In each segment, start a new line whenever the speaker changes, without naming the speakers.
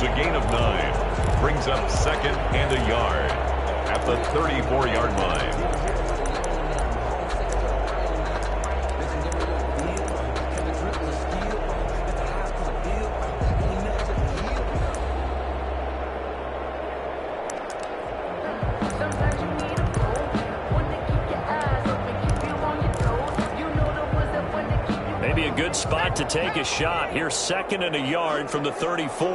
a gain of 9. Brings up second and a yard at the 34-yard line.
Maybe a good spot to take a shot. Here's second and a yard from the 34.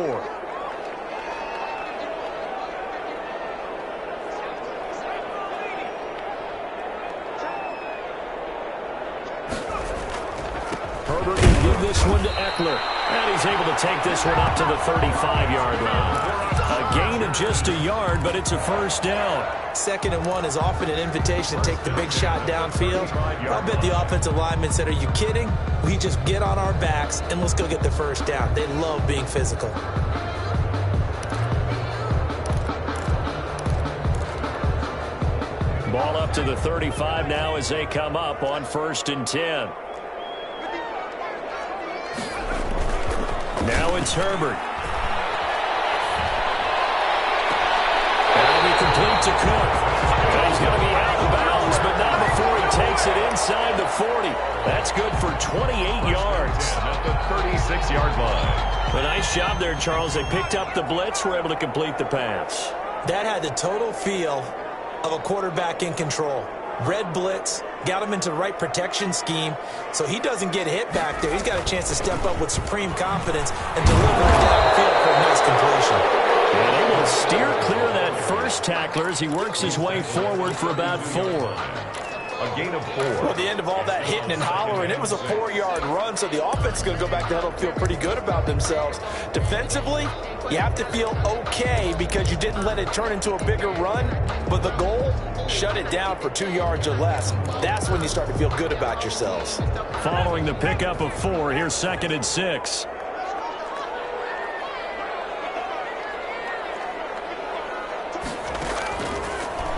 Herbert will give this one to Eckler. And he's able to take this one up to the 35-yard line. A gain of just a yard, but it's a first down.
2nd and 1 is often an invitation to take the big shot downfield. I bet the offensive lineman said, are you kidding? We just get on our backs and let's go get the first down. They love being physical.
Ball up to the 35 now as they come up on 1st and 10. Now it's Herbert. That'll be complete to Cook. And he's going to be out of bounds, but not before he takes it inside the 40. That's good for 28 yards.
At the 36-yard line.
A nice job there, Charles. They picked up the blitz, were able to complete the pass.
That had the total feel of a quarterback in control. Red blitz, got him into the right protection scheme, so he doesn't get hit back there. He's got a chance to step up with supreme confidence and deliver it downfield for a nice completion.
And he will steer clear of that first tackler as he works his way forward for about 4.
A gain of 4.
Well, at the end of all that hitting and hollering, it was a 4-yard run, so the offense is going to go back to huddle and feel pretty good about themselves. Defensively, you have to feel okay because you didn't let it turn into a bigger run, but the goal, shut it down for 2 yards or less. That's when you start to feel good about yourselves.
Following the pickup of 4, here's 2nd and 6.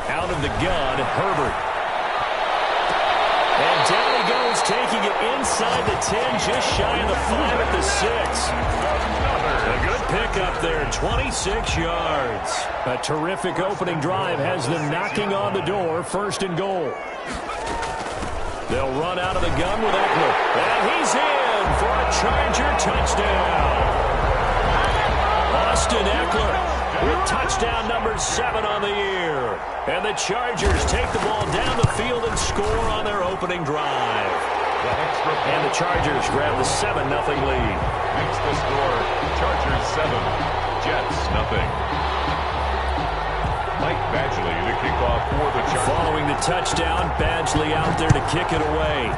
Out of the gun, Herbert. And down he goes, taking it inside the 10, just shy of the 5 at the 6. A good pickup there, 26 yards. A terrific opening drive has them knocking on the door, 1st and goal. They'll run out of the gun with Eckler. And he's in for a Charger touchdown. Austin Eckler with touchdown number 7 on the year. And the Chargers take the ball down the field and score on their opening drive. And the Chargers grab the 7-0 lead.
Makes the score Chargers 7, Jets 0. Mike Badgley to kick off for the Chargers.
Following the touchdown, Badgley out there to kick it away.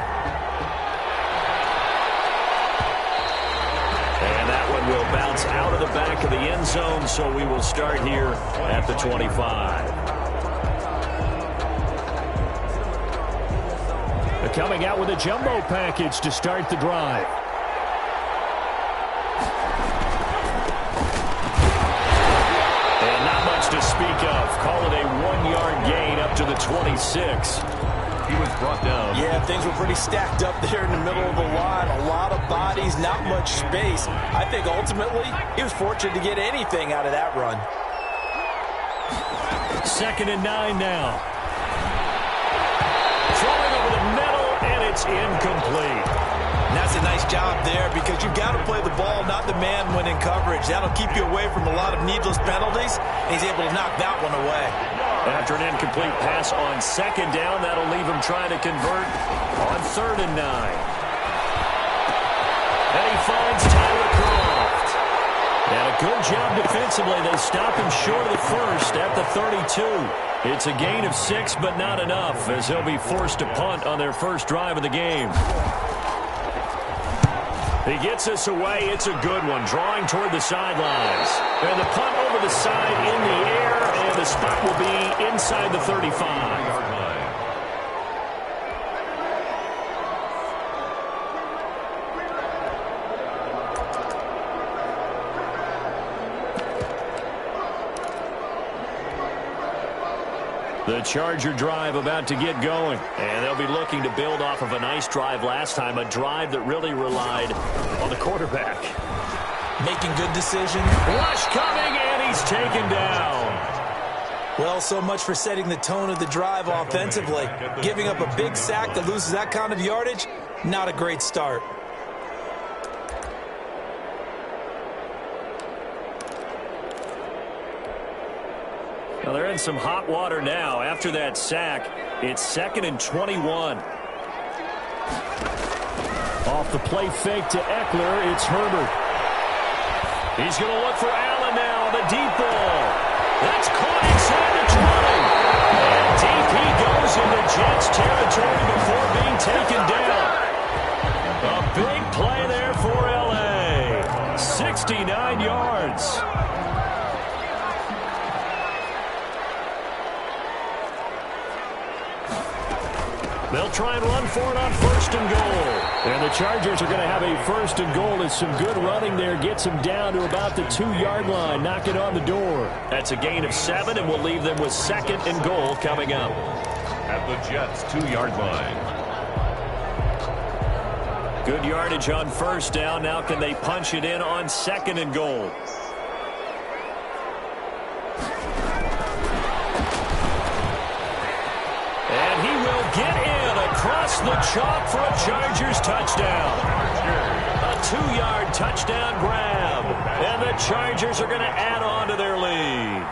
And that one will bounce out of the back of the end zone, so we will start here at the 25. Coming out with a jumbo package to start the drive. And not much to speak of. Call it a 1-yard gain up to the 26.
He was brought down.
Yeah, things were pretty stacked up there in the middle of the line. A lot of bodies, not much space. I think ultimately he was fortunate to get anything out of that run.
2nd and 9 now. Throwing over the middle, and it's incomplete.
And that's a nice job there because you've got to play the ball, not the man when in coverage. That'll keep you away from a lot of needless penalties, and he's able to knock that one away.
After an incomplete pass on 2nd down, that'll leave him trying to convert on 3rd and 9. And he finds Tyler Croft. And a good job defensively. They stop him short of the first at the 32. It's a gain of 6, but not enough, as they'll be forced to punt on their first drive of the game. He gets us away. It's a good one, drawing toward the sidelines. And the punt over the side in the air, and the spot will be inside the 35. The Charger drive about to get going. And they'll be looking to build off of a nice drive last time, a drive that really relied on the quarterback.
making good decisions.
Rush coming, and he's taken down.
Well, so much for setting the tone of the drive offensively. Giving up a big sack that loses that kind of yardage, not a great start.
Well, they're in some hot water now. After that sack, it's 2nd and 21. Off the play fake to Eckler, it's Herbert. He's going to look for Allen now, the deep ball. That's caught inside the 20. And deep he goes into Jets territory before being taken down. A big play there for L.A. 69 yards. They'll try and run for it on 1st and goal. And the Chargers are going to have a 1st and goal. It's some good running there. Gets them down to about the 2-yard line. Knock it on the door. That's a gain of 7, and we'll leave them with 2nd and goal coming up.
At the Jets' 2-yard line.
Good yardage on 1st down. Now can they punch it in on 2nd and goal? And he will get in across the chalk for a Chargers touchdown. A 2-yard touchdown grab. And the Chargers are going to add on to their lead.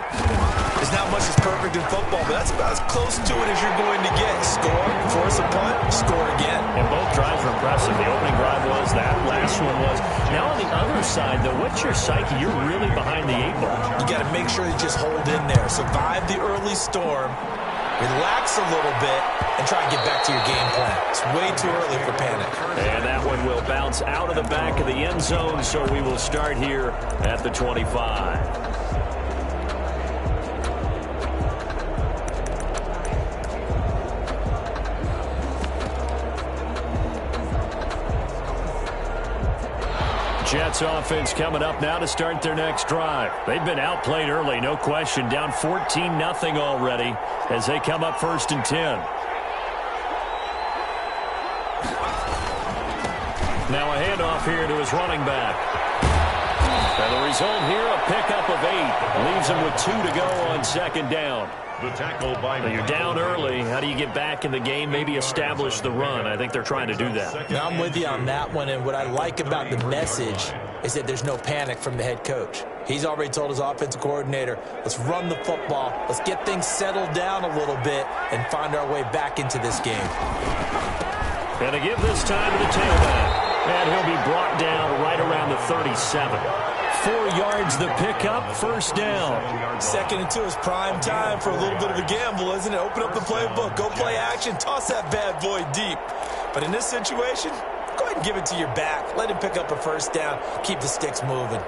There's not much that's perfect in football, but that's about as close to it as you're going to get. Score, force a punt, score again.
And both drives were impressive. The opening drive was, that last one was. Now on the other side, though, what's your psyche? You're really behind the 8 ball.
You got to make sure you just hold in there. Survive the early storm. Relax a little bit and try and get back to your game plan. It's way too early for panic.
And that one will bounce out of the back of the end zone, so we will start here at the 25. Jets offense coming up now to start their next drive. They've been outplayed early, no question. Down 14-0 already as they come up 1st and 10. Now a handoff here to his running back. And the result here, a pickup of 8. Leaves him with 2 to go on 2nd down.
The tackle by
You're down early. How do you get back in the game? Maybe establish the run. I think they're trying to do that.
Now I'm with you on that one, and what I like about the message is that there's no panic from the head coach. He's already told his offensive coordinator, let's run the football, let's get things settled down a little bit, and find our way back into this game.
And to give this time to the tailback. And he'll be brought down right around the 37. 4 yards the pickup, 1st down.
2nd and 2 is prime time for a little bit of a gamble, isn't it? Open up the playbook, go play action, toss that bad boy deep. But in this situation, go ahead and give it to your back. Let him pick up a 1st down, keep the sticks moving.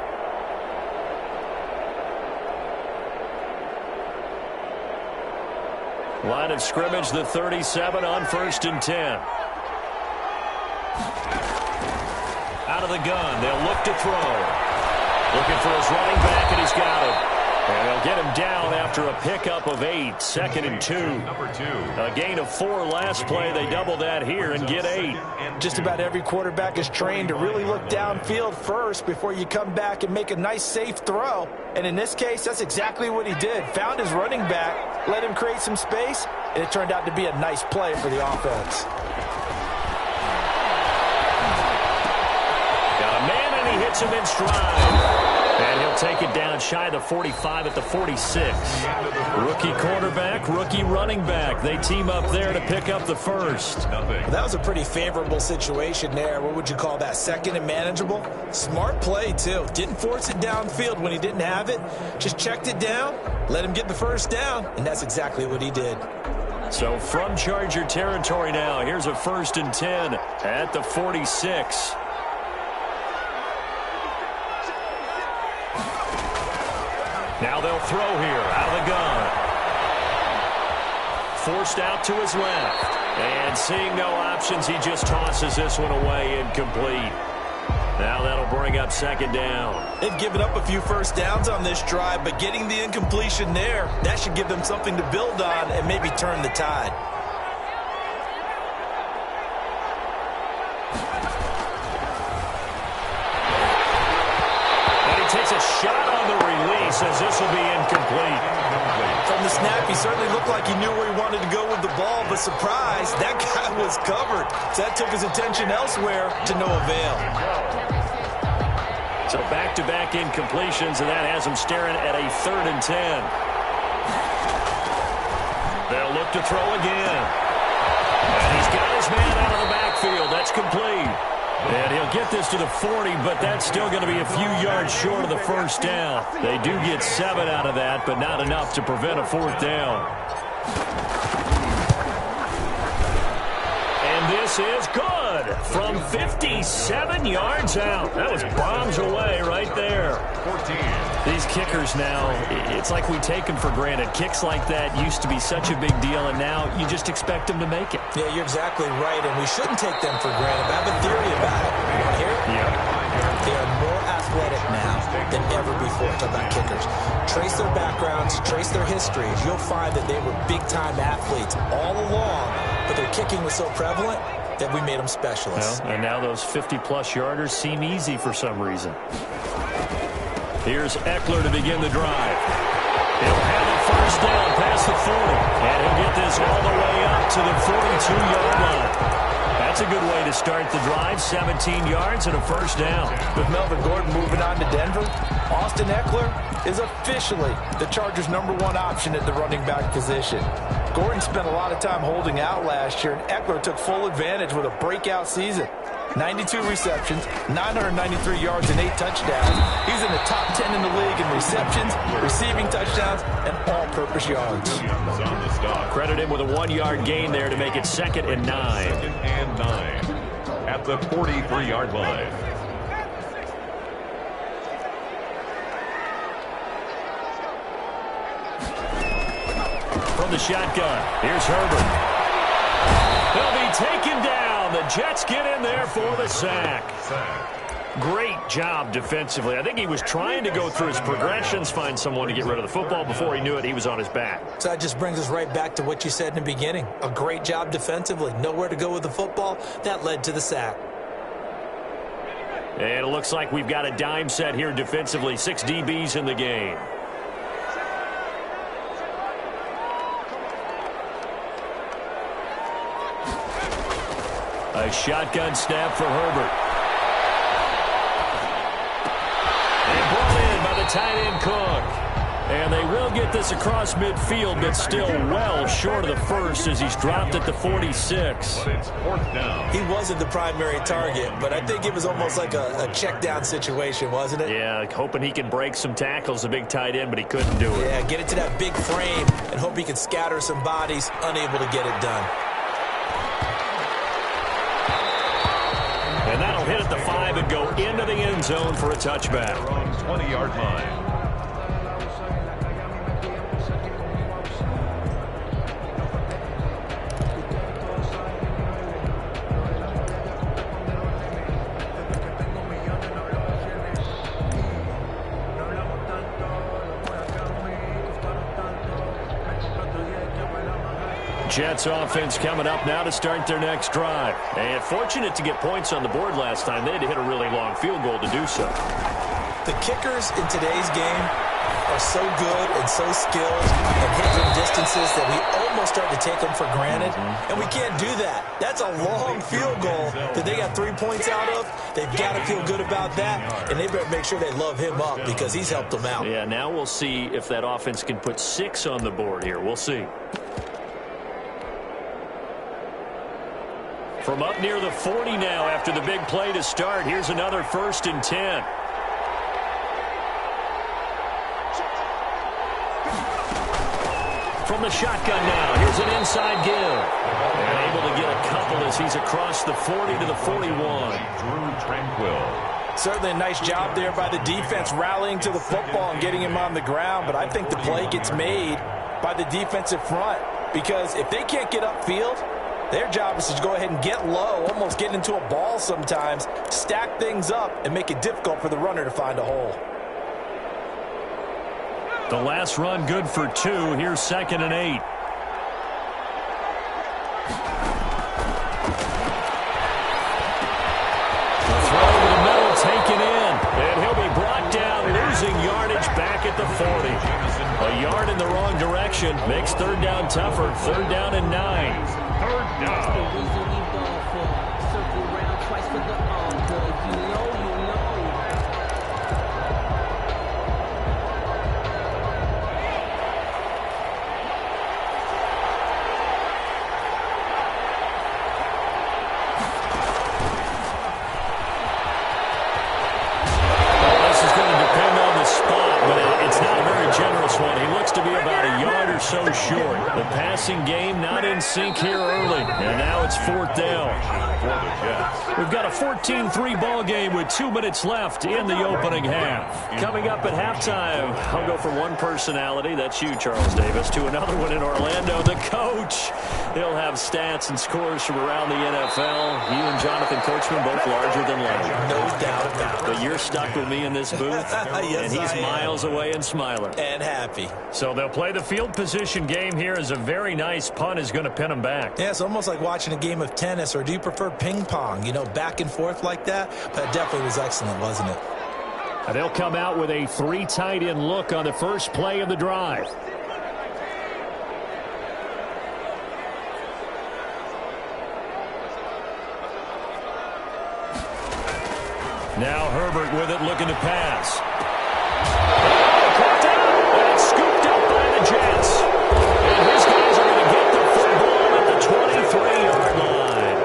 Line of scrimmage, the 37 on 1st and 10. Out of the gun, they'll look to throw. Looking for his running back, and he's got him. And they'll get him down after a pickup of 8. 2nd and 2.
Number 2.
A gain of 4 last play. They double that here and get 8.
Just about every quarterback is trained to really look downfield first before you come back and make a nice, safe throw. And in this case, that's exactly what he did. Found his running back, let him create some space, and it turned out to be a nice play for the offense.
Got a man, and he hits him in stride. And he'll take it down shy of the 45 at the 46. Rookie quarterback, rookie running back. They team up there to pick up the 1st.
Well, that was a pretty favorable situation there. What would you call that? 2nd and manageable? Smart play, too. Didn't force it downfield when he didn't have it. Just checked it down, let him get the 1st down, and that's exactly what he did.
So from Charger territory now, here's a 1st and 10 at the 46. Now they'll throw here out of the gun. Forced out to his left. And seeing no options, he just tosses this one away incomplete. Now that'll bring up 2nd down.
They've given up a few 1st downs on this drive, but getting the incompletion there, that should give them something to build on and maybe turn the tide.
takes a shot on the release as this will be incomplete.
From the snap, he certainly looked like he knew where he wanted to go with the ball, but surprise, that guy was covered. So that took his attention elsewhere to no avail.
So back-to-back incompletions, and that has him staring at a 3rd and 10. They'll look to throw again. And he's got his man out of the backfield. That's complete. And he'll get this to the 40, but that's still going to be a few yards short of the first down. They do get 7 out of that, but not enough to prevent a 4th down. And this is good from 57 yards out. That was bombs away right there.
14.
These kickers now, it's like we take them for granted. Kicks like that used to be such a big deal, and now you just expect them to make it.
Yeah, you're exactly right, and we shouldn't take them for granted. I have a theory about it. You want to hear it?
Yeah.
They are more athletic now than ever before. Talk about kickers. Trace their backgrounds, trace their histories. You'll find that they were big-time athletes all along, but their kicking was so prevalent that we made them specialists.
Well, and now those 50-plus yarders seem easy for some reason. Here's Eckler to begin the drive. He'll have a first down past the 40. And he'll get this all the way up to the 42-yard line. That's a good way to start the drive. 17 yards and a first down.
With Melvin Gordon moving on to Denver, Austin Eckler is officially the Chargers' #1 option at the running back position. Gordon spent a lot of time holding out last year, and Eckler took full advantage with a breakout season. 92 receptions, 993 yards, and 8 touchdowns. He's in the top 10 in the league in receptions, receiving touchdowns, and all-purpose yards.
Credit him with a 1-yard gain there to make it 2nd and 9.
2nd and 9 at the 43-yard line.
From the shotgun, here's Herbert. They'll be taken down. The Jets get in there for the sack. Great job defensively. I think he was trying to go through his progressions, find someone to get rid of the football. Before he knew it, he was on his back.
So that just brings us right back to what you said in the beginning. A great job defensively. Nowhere to go with the football. That led to the sack.
And it looks like we've got a dime set here defensively. 6 DBs in the game. A shotgun snap for Herbert. And brought in by the tight end Cook. And they will get this across midfield, but still well short of the first as he's dropped at the 46.
But it's 4th down.
He wasn't the primary target, but I think it was almost like a check down situation, wasn't it?
Yeah, hoping he can break some tackles, a big tight end, but he couldn't do it.
Yeah, get it to that big frame and hope he can scatter some bodies, unable to get it done.
And that'll hit at the 5 and go into the end zone for a touchback.
They're on 20-yard line.
Jets offense coming up now to start their next drive. And fortunate to get points on the board last time. They had to hit a really long field goal to do so.
The kickers in today's game are so good and so skilled and hit from distances that we almost start to take them for granted. And we can't do that. That's a long field goal that they got 3 points out of. They've got to feel good about that, and they better make sure they love him up because he's helped them out.
Yeah, now we'll see if that offense can put 6 on the board here. We'll see. From up near the 40 now after the big play to start. Here's another 1st and 10. From the shotgun now, here's an inside give. And able to get a couple as he's across the 40 to the 41.
Drew Tranquill.
Certainly a nice job there by the defense rallying to the football and getting him on the ground, but I think the play gets made by the defensive front because if they can't get upfield, their job is to go ahead and get low, almost get into a ball sometimes, stack things up, and make it difficult for the runner to find a hole.
The last run good for 2. Here's 2nd and 8. The throw to the middle taken in. And he'll be brought down, conversion makes third down tougher. Third down and 9.
Third down.
So short. The passing game not in sync here early. And now it's fourth down. We've got a 14-3 ball game with 2 minutes left in the opening half. Coming up at halftime, I'll go from one personality, that's you, Charles Davis, to another one in Orlando, the coach. He'll have stats and scores from around the NFL. You and Jonathan Coachman both larger than life.
No doubt about it.
But you're stuck with me in this booth,
yes,
and he's miles away and smiling.
And happy.
So they'll play the field position game here as a very nice punt is going to pin them back.
Yeah, it's almost like watching a game of tennis, or do you prefer ping pong? You know, back and forth like that? That definitely was excellent, wasn't it?
They'll come out with a 3 tight end look on the first play of the drive. Now Herbert with it, looking to pass. Caught out, and it's scooped up by the Jets. And his guys are going to get the football at the 23-yard line.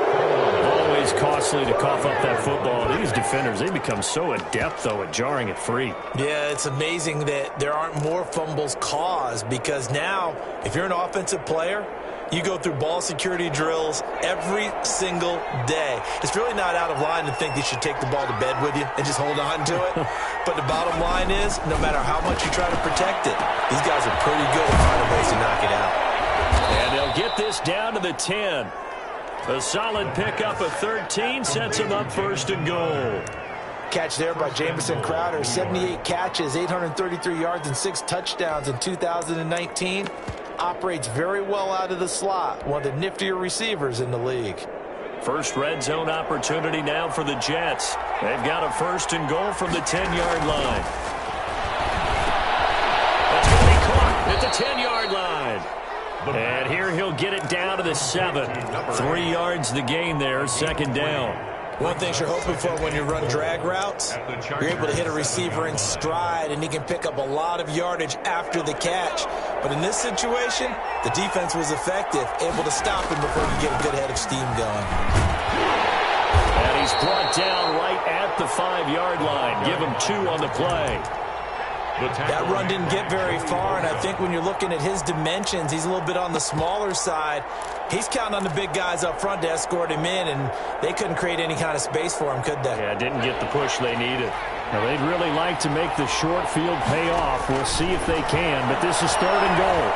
Always costly to cough up that football. These defenders, they become so adept, though, at jarring it free.
Yeah, it's amazing that there aren't more fumbles caused, because now, if you're an offensive player, you go through ball security drills every single day. It's really not out of line to think you should take the ball to bed with you and just hold on to it. But the bottom line is, no matter how much you try to protect it, these guys are pretty good at finding ways to knock it out.
And they'll get this down to the 10. A solid pickup of 13 sets him up first and goal.
Catch there by Jamison Crowder. 78 catches, 833 yards, and 6 touchdowns in 2019. Operates very well out of the slot. One of the niftier receivers in the league.
First red zone opportunity now for the Jets. They've got a first and goal from the 10-yard line. That's going to be caught at the 10-yard line. And here he'll get it down to the 7. 3 yards the gain there, second down.
One thing you're hoping for when you run drag routes, you're able to hit a receiver in stride, and he can pick up a lot of yardage after the catch. But in this situation, the defense was effective, able to stop him before you get a good head of steam going.
And he's brought down right at the 5-yard line. Give him 2 on the play.
That run didn't get very far, and I think when you're looking at his dimensions, he's a little bit on the smaller side. He's counting on the big guys up front to escort him in, and they couldn't create any kind of space for him, could they?
Yeah, didn't get the push they needed. Now, they'd really like to make the short field pay off. We'll see if they can, but this is third and goal.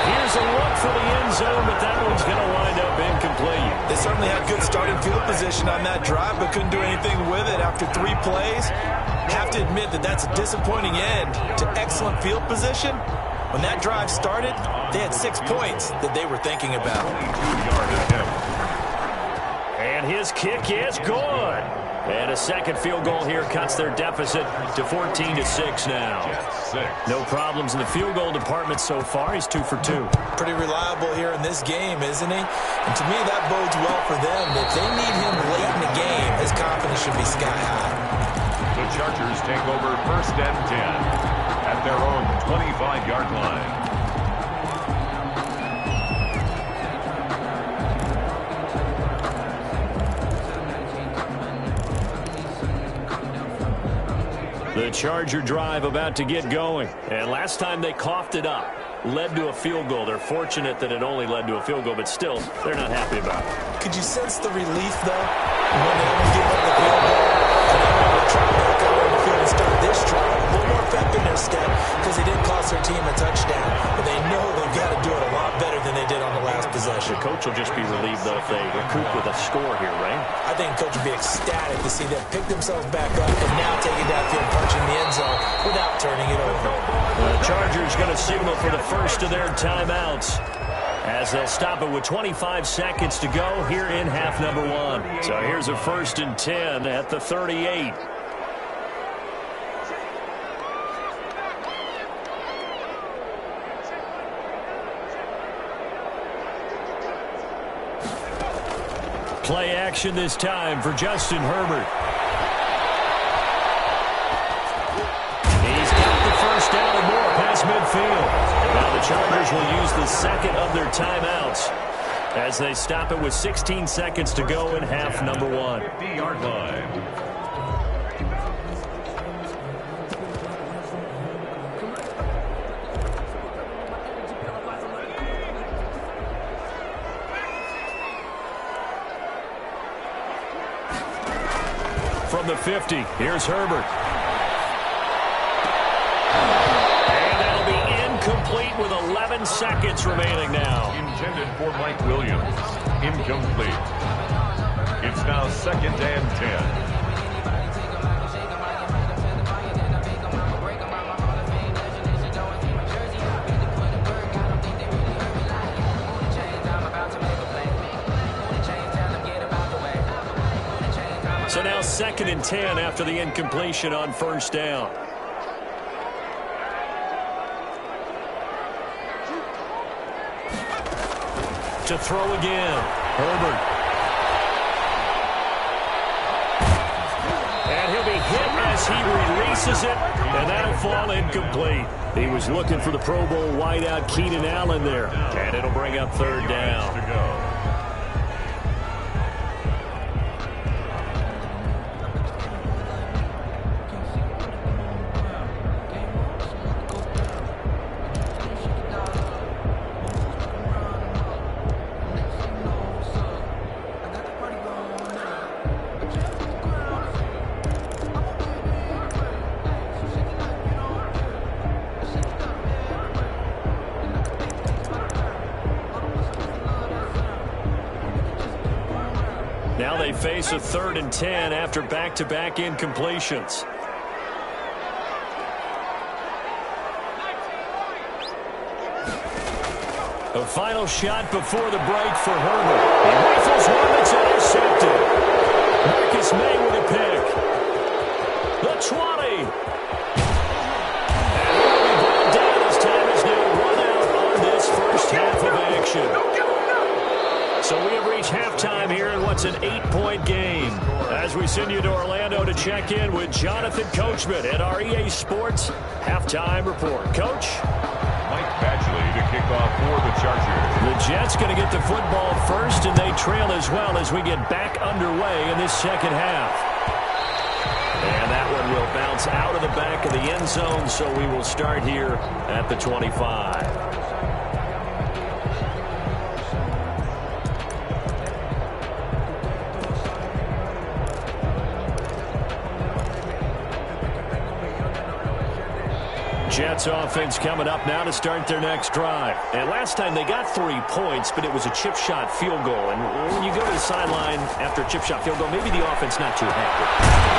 Here's a look for the end zone, but that one's going to wind up incomplete.
They certainly had good starting field position on that drive, but couldn't do anything with it after 3 plays. Have to admit that that's a disappointing end to excellent field position. When that drive started, they had 6 points that they were thinking about.
And his kick is good. And a second field goal here cuts their deficit to 14-6 now. No problems in the field goal department so far. He's 2 for 2.
Pretty reliable here in this game, isn't he? And to me, that bodes well for them. If they need him late in the game, his confidence should be sky high.
The Chargers take over first and 10 at their own 25-yard line.
The Charger drive about to get going. And last time they coughed it up, led to a field goal. They're fortunate that it only led to a field goal, but still, they're not happy about it.
Could you sense the relief, though, when they only give up the field goal? And they were able to try back out on the field and start this drive. A little more pep in their step because they didn't cost their team a touchdown. But they know they've got to do it a lot better than they did on the last possession.
The coach will just be relieved, though, if they recoup with a score here, right?
I think the coach would be ecstatic to see them pick themselves back up and now take it downfield, punching the end zone without turning it over.
The Chargers going to signal for the first of their timeouts as they'll stop it with 25 seconds to go here in half number 1. So here's a first and 10 at the 38. action this time for Justin Herbert. He's got the first down and more past midfield. Now the Chargers will use the second of their timeouts as they stop it with 16 seconds to go in half number one.
50-yard line.
From the 50, here's Herbert. And that'll be incomplete with 11 seconds remaining now.
Intended for Mike Williams. Incomplete. It's now 2nd and 10.
So now 2nd and 10 after the incompletion on first down. To throw again, Herbert. And he'll be hit as he releases it, and that'll fall incomplete. He was looking for the Pro Bowl wideout Keenan Allen there, and it'll bring up 3rd down.
To go.
Now they face a 3rd and 10 after back-to-back incompletions. A final shot before the break for Herbert. He rifles one that's intercepted. Marcus May with a pick. The 20. And he'll be brought down as time is now run out on this first half of action. So we have reached halftime here in what's an 8-point game. As we send you to Orlando to check in with Jonathan Coachman at our EA Sports Halftime Report. Coach?
Mike Badgley to kick off for the Chargers.
The Jets going to get the football first, and they trail as well as we get back underway in this second half. And that one will bounce out of the back of the end zone, so we will start here at the 25. Jets offense coming up now to start their next drive. And last time they got 3 points, but it was a chip shot field goal. And when you go to the sideline after a chip shot field goal, maybe the offense not too happy.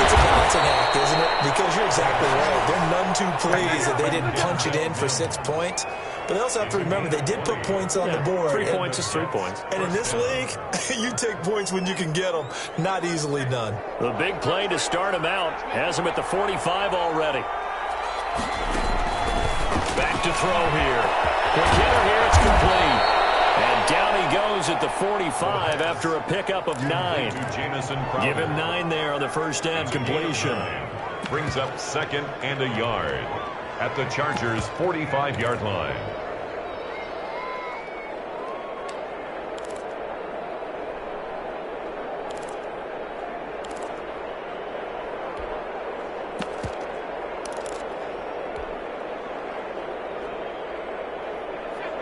It's a balancing act, isn't it? Because you're exactly right. They're none too pleased that they didn't punch it in for 6 points. But they also have to remember they did put points on the board.
3 points is 3 points.
And in this league, you take points when you can get them. Not easily done.
The big play to start him out has him at the 45 already. Back to throw here. The hitter here, it's complete. And down he goes at the 45 after a pickup of 9. Give him 9 there on the first down completion.
Brings up 2nd and a yard at the Chargers' 45-yard line.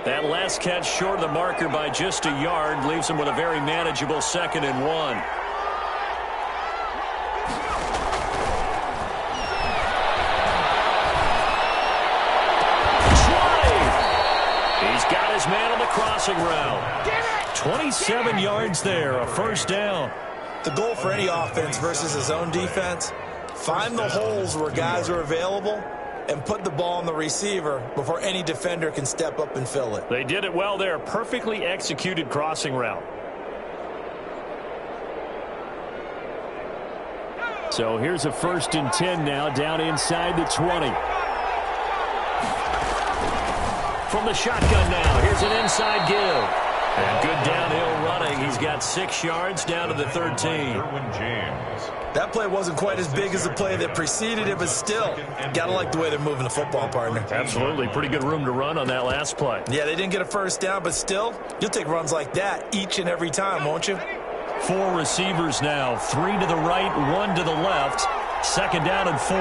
That last catch short of the marker by just a yard leaves him with a very manageable 2nd and 1. He's got his man on the crossing route. 27 yards there, a first down.
The goal for any offense versus his own defense, find the holes where guys are available and put the ball on the receiver before any defender can step up and fill it.
They did it well there. Perfectly executed crossing route. So here's a 1st and 10 now down inside the 20. From the shotgun now, here's an inside give. And good downhill running. He's got 6 yards down to the 13.
That play wasn't quite as big as the play that preceded it, but still, got to like the way they're moving the football, partner.
Absolutely. Pretty good room to run on that last play.
Yeah, they didn't get a first down, but still, you'll take runs like that each and every time, won't you?
4 receivers now. 3 to the right, 1 to the left. Second down and 4.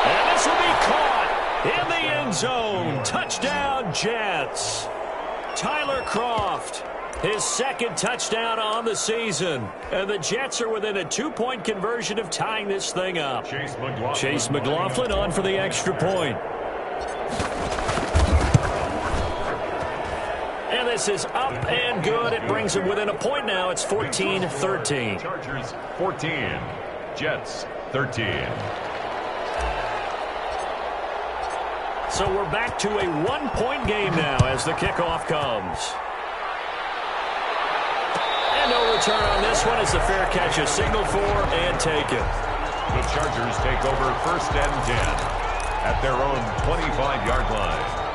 And this will be caught in the end zone. Touchdown, Jets. Tyler Kroft, his second touchdown on the season. And the Jets are within a 2-point conversion of tying this thing up. Chase McLaughlin on for the extra point. And this is up and good. It brings them within a point now. It's 14-13.
Chargers 14, Jets 13.
So we're back to a 1-point game now as the kickoff comes. And no return on this one as the fair catch is signaled for and taken.
The Chargers take over first and 10 at their own 25-yard line.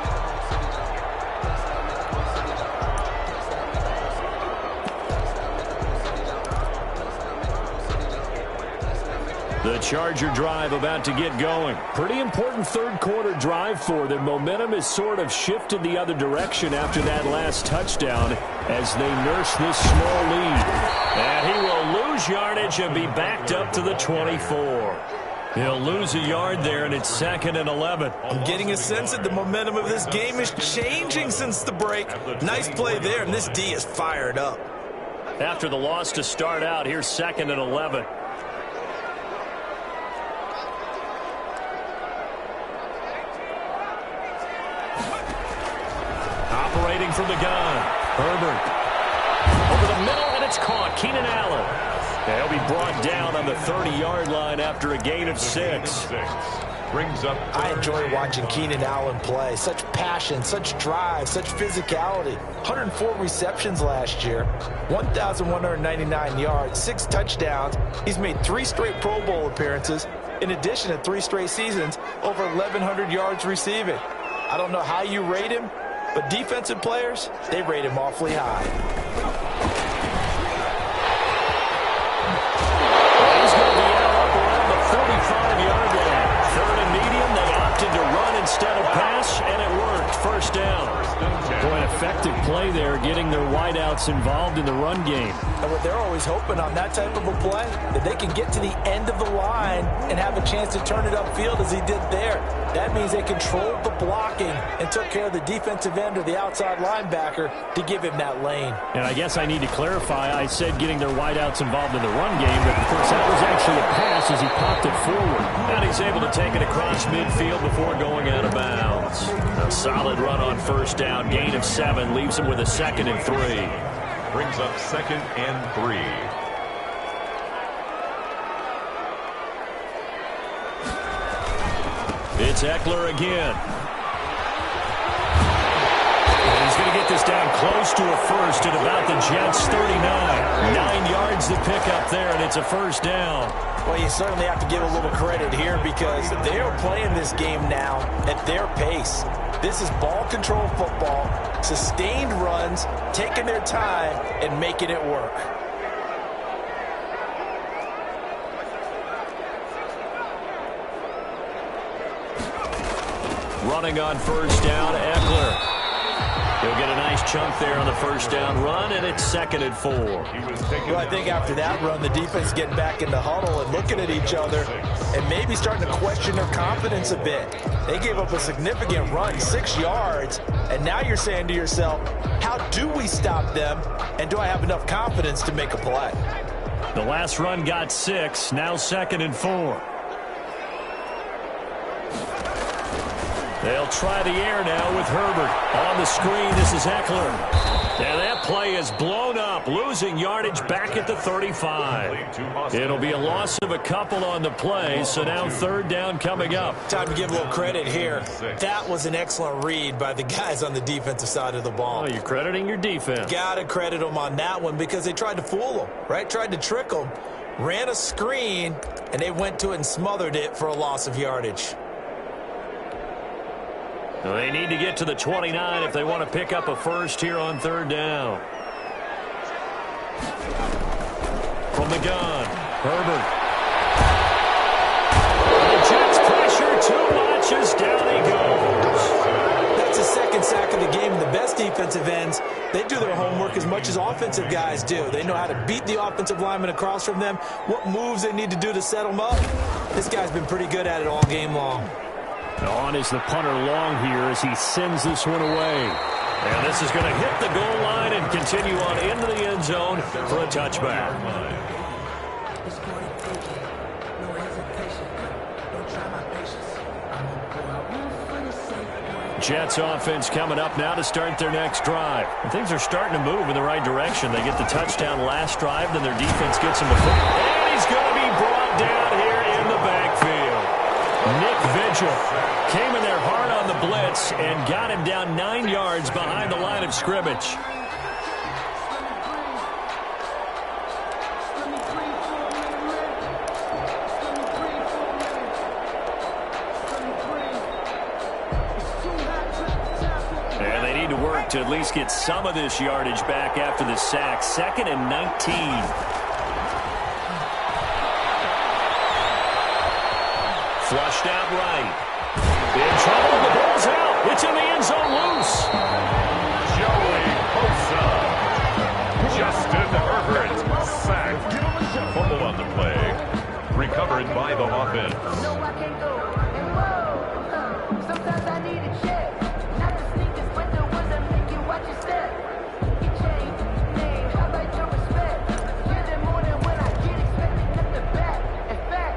The Charger drive about to get going. Pretty important third-quarter drive for them. Momentum has sort of shifted the other direction after that last touchdown as they nurse this small lead. And he will lose yardage and be backed up to the 24. He'll lose a yard there, and it's 2nd and 11.
I'm getting a sense that the momentum of this game is changing since the break. Nice play there, and this D is fired up.
After the loss to start out, here's 2nd and 11. Operating from the gun. Herbert. Over the middle, and it's caught. Keenan Allen. He'll be brought down on the 30-yard line after a gain of 6.
Brings up.
I enjoy watching Keenan Allen play. Such passion, such drive, such physicality. 104 receptions last year. 1,199 yards, 6 touchdowns. He's made 3 straight Pro Bowl appearances. In addition to 3 straight seasons, over 1,100 yards receiving. I don't know how you rate him, but defensive players, they rate him awfully high.
He's going to be out up around the 45-yard line. 3rd and medium, they opted to run instead of pass, and it worked. First down. Boy, an effective play there, getting their wideouts involved in the run game.
And what they're always hoping on that type of a play, that they can get to the end of the line and have a chance to turn it upfield as he did there. That means they controlled the blocking and took care of the defensive end or the outside linebacker to give him that lane.
And I guess I need to clarify, I said getting their wideouts involved in the run game, but of course that was actually a pass as he popped it forward. And he's able to take it across midfield before going out of bounds. A solid run on first down, gain of 7, leaves him with a 2nd and 3.
Brings up 2nd and 3.
It's Eckler again. And he's going to get this down close to a first at about the Jets' 39. 9 yards to pick up there, and it's a first down.
Well, you certainly have to give a little credit here because they are playing this game now at their pace. This is ball control football, sustained runs, taking their time, and making it work.
Running on first down, Eckler. He'll get a nice chunk there on the first down run, and it's 2nd and 4.
Well, I think after that run, the defense getting back in the huddle and looking at each other and maybe starting to question their confidence a bit. They gave up a significant run, 6 yards, and now you're saying to yourself, how do we stop them, and do I have enough confidence to make a play?
The last run got 6, now 2nd and 4. They'll try the air now with Herbert. On the screen, this is Eckler. And that play is blown up, losing yardage back at the 35. It'll be a loss of a couple on the play, so now 3rd down coming up.
Time to give a little credit here. That was an excellent read by the guys on the defensive side of the ball.
Oh, you're crediting your defense.
Got to credit them on that one because they tried to fool them, right? Tried to trick them, ran a screen, and they went to it and smothered it for a loss of yardage.
They need to get to the 29 if they want to pick up a first here on third down. From the gun, Herbert. The Jets pressure too much as down he goes.
That's the second sack of the game. The best defensive ends, they do their homework as much as offensive guys do. They know how to beat the offensive lineman across from them, what moves they need to do to set them up. This guy's been pretty good at it all game long.
On is the punter long here as he sends this one away. And this is going to hit the goal line and continue on into the end zone for a touchback. Jets offense coming up now to start their next drive. And things are starting to move in the right direction. They get the touchdown last drive, then their defense gets him to foot. And he's going to be brought down here in the backfield. Nick Vigil came in there hard on the blitz and got him down 9 yards behind the line of scrimmage. And they need to work to at least get some of this yardage back after the sack. 2nd and 19. Flushed out right. In trouble. The ball's out. It's in the end zone loose.
Joey Bosa. Justin Herbert sacked. Fumble on the play. Recovered by the offense.
No, I can't go. And whoa. Sometimes I need a check. Not the sneakers, but the ones that make you watch your step. You change name. I like your respect. Get it more than when I get expected at the back. In fact,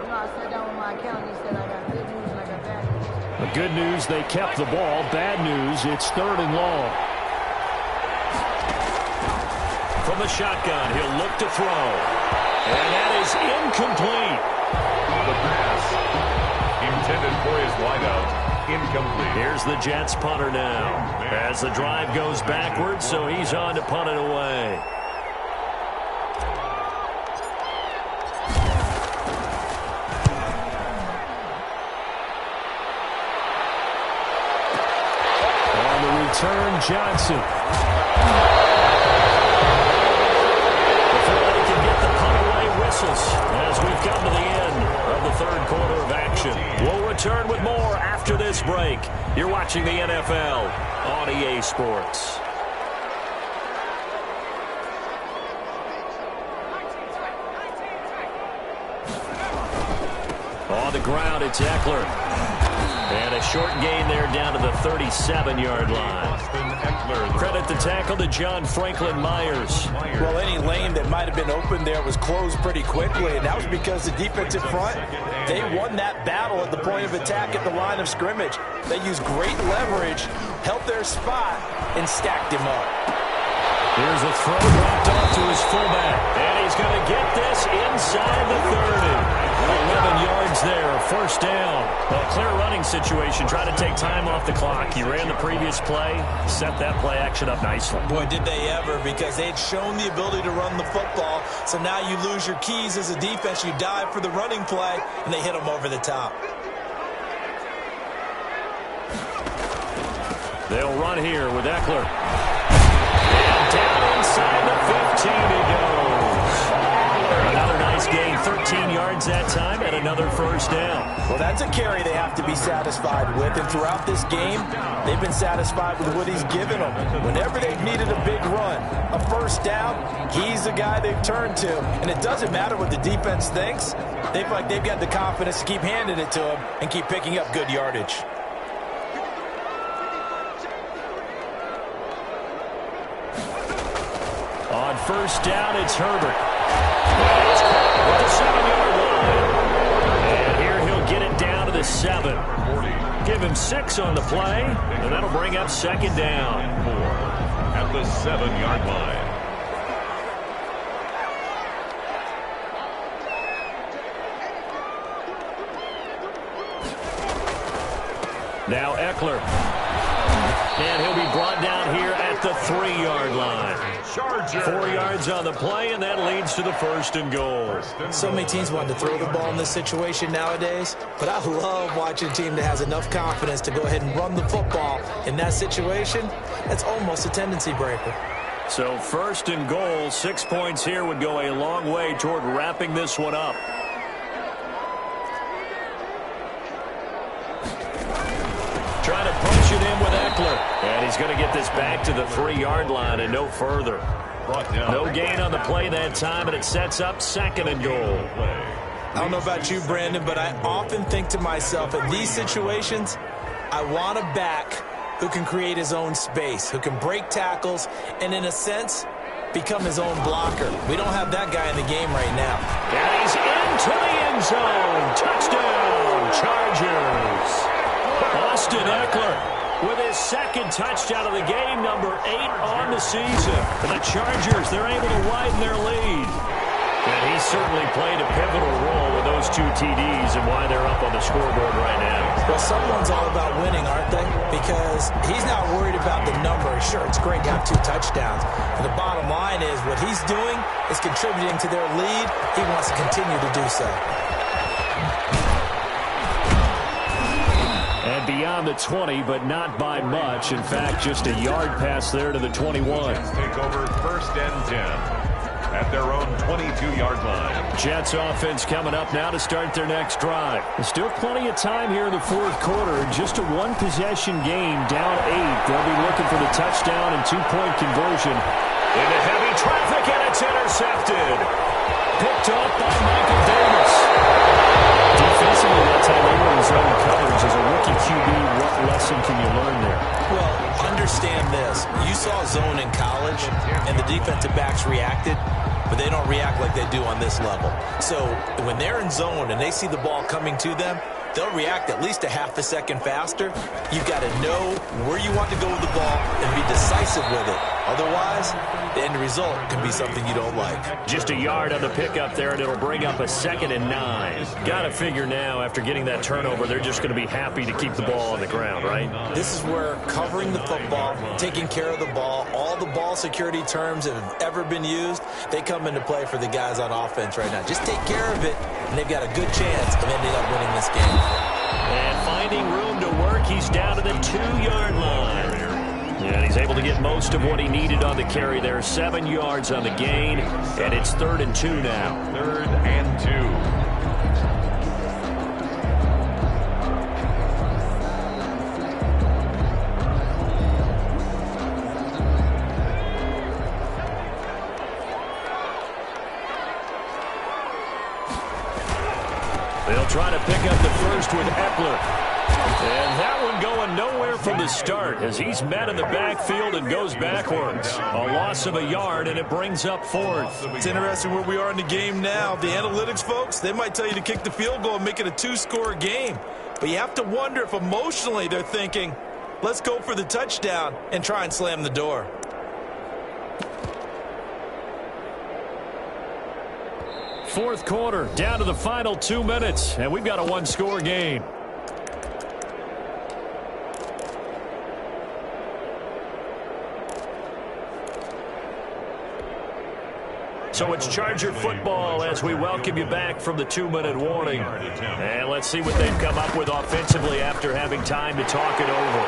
I sat down with my accountant. He said I got good news and I got bad news.
The good news, they kept the ball. Bad news, it's 3rd and long. From the shotgun, he'll look to throw. And that is incomplete.
The pass intended for his wideout. Incomplete.
Here's the Jets punter now. As the drive goes backwards, so he's on to punt it away. On the return, Johnson. Before they can get the punt away, whistles as we've come to the end of the 3rd quarter of action. We'll return with more after this break. You're watching the NFL on EA Sports. On the ground, it's Eckler. And a short gain there down to the 37-yard line. Credit the tackle to John Franklin Myers.
Well, any lane that might have been open there was closed pretty quickly, and that was because the defensive front, they won that battle at the point of attack at the line of scrimmage. They used great leverage, held their spot, and stacked him up.
Here's a throw dropped off to his fullback. And he's going to get this inside the 30. 11 yards there, first down. A clear running situation, trying to take time off the clock. He ran the previous play, set that play action up nicely.
Boy, did they ever, because they'd shown the ability to run the football. So now you lose your keys as a defense. You dive for the running play, and they hit them over the top.
They'll run here with Eckler. And down inside the 15 he goes. Another nice gain, 13 yards that time, and another first down.
Well, that's a carry they have to be satisfied with, and throughout this game, they've been satisfied with what he's given them. Whenever they've needed a big run, a first down, he's the guy they've turned to. And it doesn't matter what the defense thinks. They feel like they've got the confidence to keep handing it to him and keep picking up good yardage.
On first down, it's Herbert. It's caught at the 7-yard line. And here he'll get it down to the 7. Give him 6 on the play, and that'll bring up second down.
4 at the 7-yard line.
Now Eckler. And he'll be brought down here at the 3-yard line.
Chargers.
4 yards on the play, and that leads to the 1st and goal.
So many teams want to throw the ball in this situation nowadays, but I love watching a team that has enough confidence to go ahead and run the football. In that situation, that's almost a tendency breaker.
So 1st and goal, 6 points here would go a long way toward wrapping this one up. Trying to punch it in with Eckler. And he's going to get this back to the 3-yard line and no further. No gain on the play that time, and it sets up 2nd and goal.
I don't know about you, Brandon, but I often think to myself, in these situations, I want a back who can create his own space, who can break tackles, and in a sense, become his own blocker. We don't have that guy in the game right now.
And he's into the end zone. Touchdown, Chargers. Austin Eckler with his 2nd touchdown of the game, number 8 on the season. And the Chargers, they're able to widen their lead. And he certainly played a pivotal role with those 2 TDs and why they're up on the scoreboard right now.
Well, someone's all about winning, aren't they? Because he's not worried about the number. Sure, it's great to have 2 touchdowns. But the bottom line is what he's doing is contributing to their lead. He wants to continue to do so.
And beyond the 20, but not by much. In fact, just a yard pass there to the 21.
Take over 1st and 10 at their own 22-yard line.
Jets offense coming up now to start their next drive. There's still plenty of time here in the 4th quarter. Just a 1-possession game, down 8. They'll be looking for the touchdown and 2-point conversion. Into heavy traffic, and it's intercepted. Picked off by Michael Davis. Defensively, that time they were in zone coverage. As a rookie QB, what lesson can you learn there?
Well, understand this. You saw zone in college, and the defensive backs reacted, but they don't react like they do on this level. So when they're in zone and they see the ball coming to them, they'll react at least a half a second faster. You've got to know where you want to go with the ball and be decisive with it. Otherwise, the end result can be something you don't like.
Just a yard on the pickup there, and it'll bring up a 2nd and 9. Got to figure now, after getting that turnover, they're just going to be happy to keep the ball on the ground, right?
This is where covering the football, taking care of the ball, all the ball security terms that have ever been used, they come into play for the guys on offense right now. Just take care of it, and they've got a good chance of ending up winning this game.
And finding room to work, he's down to the 2-yard line. And he's able to get most of what he needed on the carry there. 7 yards on the gain, and it's 3rd and 2 now.
3rd and 2.
They'll try to pick up the 1st with Eckler. And that one going nowhere from the start as he's met in the backfield and goes backwards. A loss of a yard, and it brings up 4th.
It's interesting where we are in the game now. The analytics folks, they might tell you to kick the field goal and make it a 2-score game. But you have to wonder if emotionally they're thinking, let's go for the touchdown and try and slam the door.
Fourth quarter, down to the final 2 minutes, and we've got a 1-score game. So it's Charger football as we welcome you back from the 2-minute warning. And let's see what they've come up with offensively after having time to talk it over.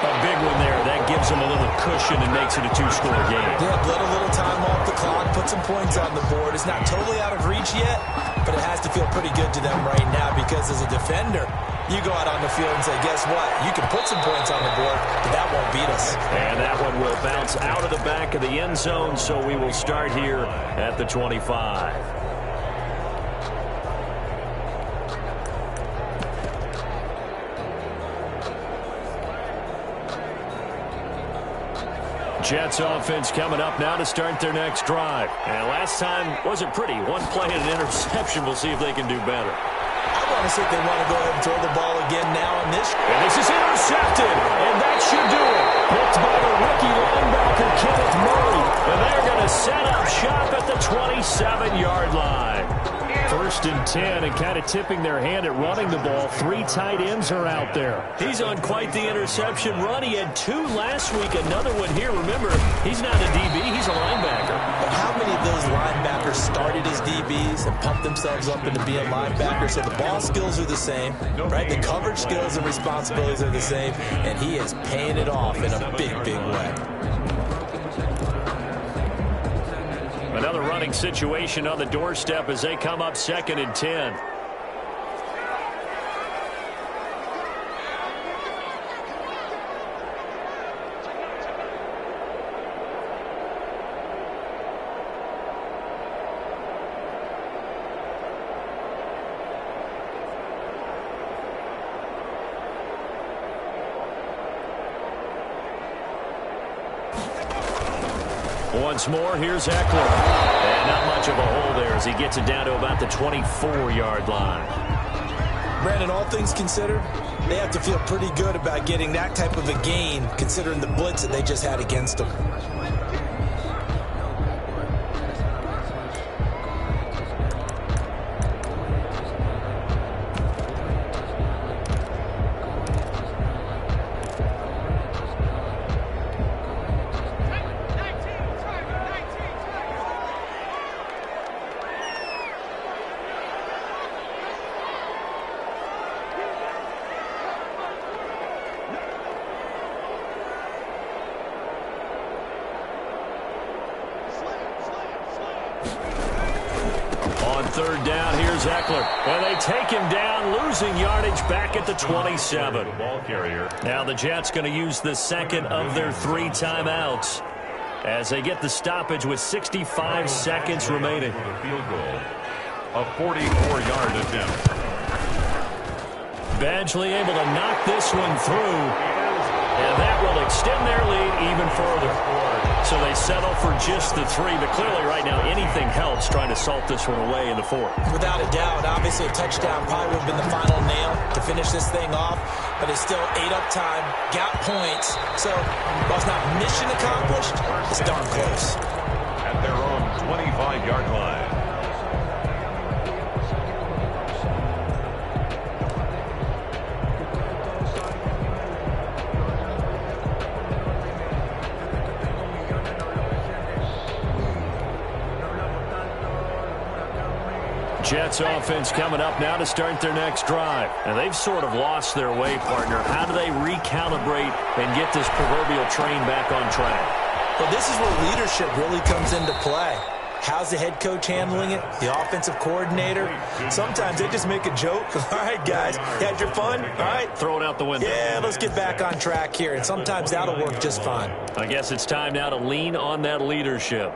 A big one there. That gives them a little cushion and makes it a 2-score game.
Yeah, let a little time off the clock, put some points on the board. It's not totally out of reach yet, but it has to feel pretty good to them right now because as a defender, you go out on the field and say, guess what? You can put some points on the board, but that won't beat us.
And that one will bounce out of the back of the end zone, so we will start here at the 25. Jets offense coming up now to start their next drive. And last time wasn't pretty. One play and an interception. We'll see if they can do better.
I want to see if they want to go ahead and throw the ball again now on this.
And this is intercepted, and that should do it. Picked by the rookie linebacker, Kenneth Murray. And they're going to set up shop at the 27-yard line. 1st 1st and 10 and kind of tipping their hand at running the ball. 3 tight ends are out there. He's on quite the interception run. He had 2 last week, another one here. Remember, he's not a DB, he's a linebacker.
But how many of those linebackers started as DBs and pumped themselves up into being linebackers? So the ball skills are the same, right? The coverage skills and responsibilities are the same, and he is paying it off in a big, big way.
Another running situation on the doorstep as they come up 2nd and 10. Once more, here's Eckler. And not much of a hole there as he gets it down to about the 24-yard line.
Brandon, all things considered, they have to feel pretty good about getting that type of a gain considering the blitz that they just had against them.
On 3rd down, here's Eckler. And they take him down, losing yardage back at the 27. Now the Jets going to use the 2nd of their 3 timeouts as they get the stoppage with 65 seconds remaining.
Field goal, a 44-yard attempt.
Badgley able to knock this one through, and that will extend their lead even further. So they settle for just the 3, but clearly right now anything helps trying to salt this one away in the 4th.
Without a doubt, obviously a touchdown probably would have been the final nail to finish this thing off, but it's still 8 up time, got points. So while it's not mission accomplished, it's darn close.
At their own 25-yard line.
Jets offense coming up now to start their next drive. And they've sort of lost their way, partner. How do they recalibrate and get this proverbial train back on track?
Well, this is where leadership really comes into play. How's the head coach handling it? The offensive coordinator? Sometimes they just make a joke. All right, guys, you had your fun? All right.
Throw it out the window.
Yeah, let's get back on track here. And sometimes that'll work just fine.
I guess it's time now to lean on that leadership.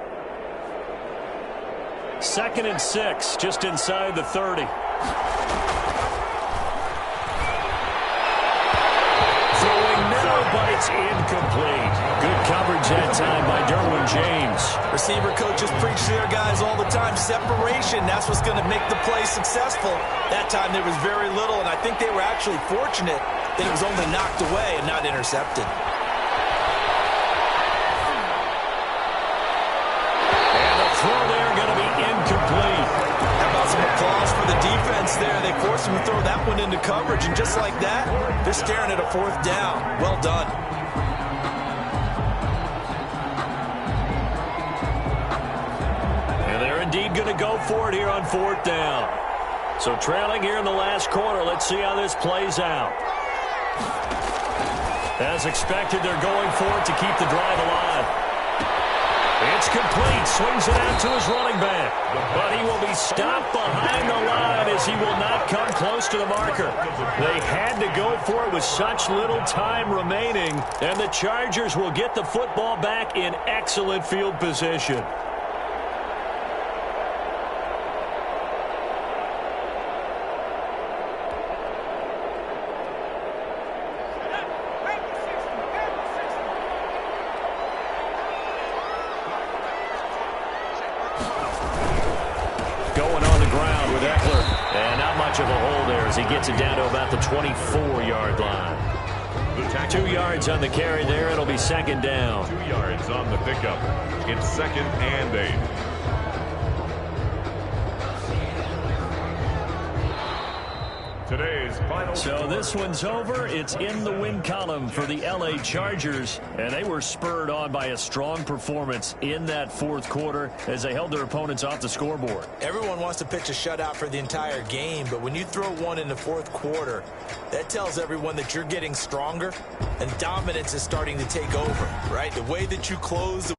2nd and 6, just inside the 30. Throwing middle, but it's incomplete. Good coverage that time by Derwin James.
Receiver coaches preach to their guys all the time. Separation, that's what's going to make the play successful. That time there was very little, and I think they were actually fortunate that it was only knocked away and not intercepted.
And the throw there going to be incomplete.
How about some applause for the defense there? They forced him to throw that one into coverage, and just like that, they're staring at a 4th down. Well done.
And they're indeed going to go for it here on 4th down. So trailing here in the last quarter, let's see how this plays out. As expected, they're going for it to keep the drive alive. It's complete. Swings it out to his running back. But he will be stopped behind the line as he will not come close to the marker. They had to go for it with such little time remaining. And the Chargers will get the football back in excellent field position. Of a hole there as he gets it down to about the 24-yard line. 2 yards on the carry there. It'll be 2nd down.
2 yards on the pickup. It's 2nd and 8. Today's final
So
score.
this one's over. It's in the win column for the LA Chargers, and they were spurred on by a strong performance in that fourth quarter as they held their opponents off the scoreboard.
Everyone wants to pitch a shutout for the entire game, but when you throw one in the fourth quarter, that tells everyone that you're getting stronger and dominance is starting to take over, right? The way that you close the